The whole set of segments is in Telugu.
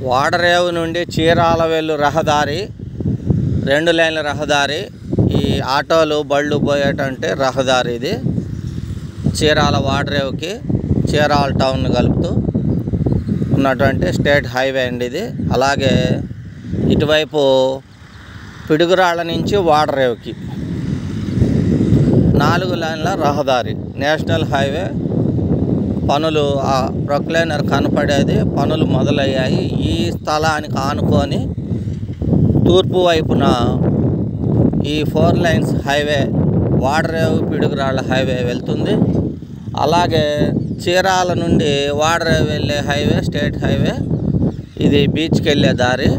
వాడరేవు నుండి చీరాల వెళ్ళు రహదారి 2 లైన్ల రహదారి. ఈ ఆటోలు బళ్ళు పోయేటంటే రహదారి ఇది. చీరాల వాడరేవుకి చీరాల టౌన్ కలుపుతూ ఉన్నటువంటి స్టేట్ హైవే అండి ఇది. అలాగే ఇటువైపు పిడుగురాళ్ళ నుంచి వాడరేవుకి 4 లైన్ల రహదారి, నేషనల్ హైవే. పనులు ప్రొక్లైనర్ కనపడేది, పనులు మొదలయ్యాయి. ఈ స్థలానికి ఆనుకొని తూర్పు వైపున ఈ 4 lines highway Vadarevu Piduguralla highway వెళ్తుంది. అలాగే చీరాల నుండి వాడరేవు వెళ్ళే హైవే స్టేట్ హైవే, ఇది బీచ్కి వెళ్ళే దారి.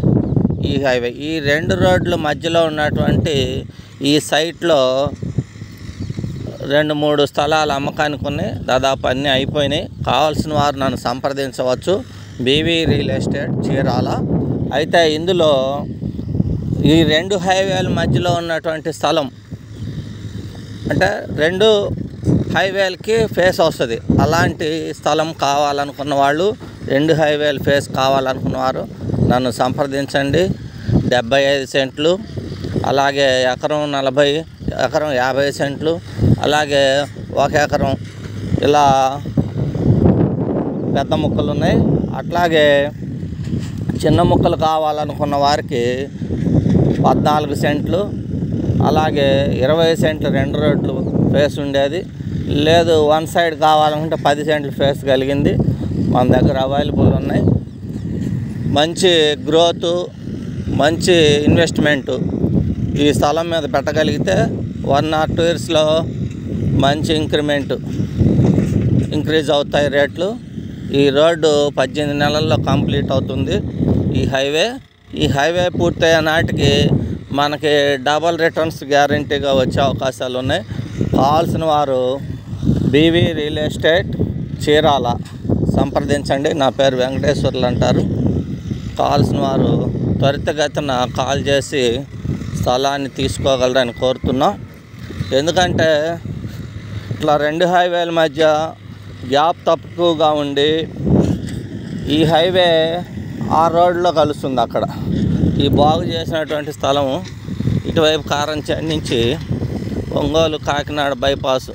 ఈ హైవే ఈ 2 రోడ్ల మధ్యలో ఉన్నటువంటి ఈ సైట్లో 2-3 స్థలాలు అమ్మకానికి ఉన్నాయి. దాదాపు అన్నీ అయిపోయినాయి. కావాల్సిన వారు నన్ను సంప్రదించవచ్చు. BV real estate Chirala. అయితే ఇందులో ఈ 2 హైవేల మధ్యలో ఉన్నటువంటి స్థలం అంటే 2 హైవేలకి ఫేస్ వస్తుంది. అలాంటి స్థలం కావాలనుకున్న వాళ్ళు, 2 హైవేల ఫేస్ కావాలనుకున్నవారు నన్ను సంప్రదించండి. 75 సెంట్లు, అలాగే ఎకరం 40, ఎకరం 50 సెంట్లు, అలాగే 1 ఎకరం, ఇలా పెద్ద ముక్కలు ఉన్నాయి. అట్లాగే చిన్న ముక్కలు కావాలనుకున్న వారికి 14 సెంట్లు, అలాగే 20 సెంట్లు 2 రోడ్లు ఫేస్ ఉండేది. లేదు వన్ సైడ్ కావాలనుకుంటే 10 సెంట్లు ఫేస్ కలిగింది మన దగ్గర అవైలబుల్ ఉన్నాయి. మంచి గ్రోతు, మంచి ఇన్వెస్ట్మెంటు ఈ స్థలం మీద పెట్టగలిగితే 1 or 2 ఇయర్స్లో మంచి ఇంక్రీజ్ అవుతాయి రేట్లు. ఈ రోడ్డు 18 నెలల్లో కంప్లీట్ అవుతుంది. ఈ హైవే పూర్తయ్యే నాటికి మనకి డబల్ రిటర్న్స్ గ్యారంటీగా వచ్చే అవకాశాలు ఉన్నాయి. కావాల్సిన వారు బీవీ రియల్ ఎస్టేట్ చీరాల సంప్రదించండి. నా పేరు వెంకటేశ్వర్లు అంటారు. కావాల్సిన వారు త్వరితగతిన కాల్ చేసి స్థలాన్ని తీసుకోగలరని కోరుతున్నాం. ఎందుకంటే ఇట్లా 2 హైవేల మధ్య గ్యాప్ తక్కువగా ఉండి ఈ హైవే ఆ రోడ్లో కలుస్తుంది. అక్కడ ఈ బాగు చేసినటువంటి స్థలం ఇటువైపు కారంచేడు నుంచి ఒంగోలు కాకినాడ బైపాస్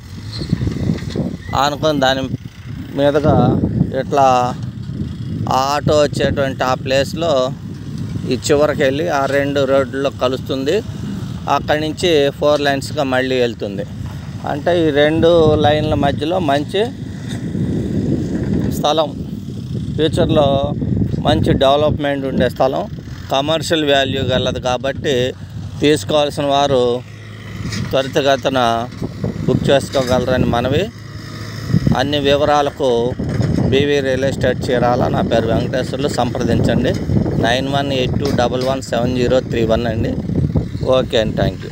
ఆనుకొని దాని మీదుగా ఇట్లా ఆటో వచ్చేటువంటి ఆ ప్లేస్లో ఈ చివరికి వెళ్ళి ఆ 2 రోడ్లలో కలుస్తుంది. అక్కడి నుంచి 4 లైన్స్గా మళ్ళీ వెళ్తుంది. అంటే ఈ 2 లైన్ల మధ్యలో మంచి స్థలం, ఫ్యూచర్లో మంచి డెవలప్మెంట్ ఉండే స్థలం, కమర్షియల్ వాల్యూ గలది. కాబట్టి తీసుకోవాల్సిన వారు త్వరితగతిన బుక్ చేసుకోగలరని మనవి. అన్ని వివరాలకు బీవీ రియల్ ఎస్టేట్ చీరాల. నా పేరు వెంకటేశ్వర్లు. సంప్రదించండి. 9182117031 అండి. ఓకే అండి, థ్యాంక్ యూ.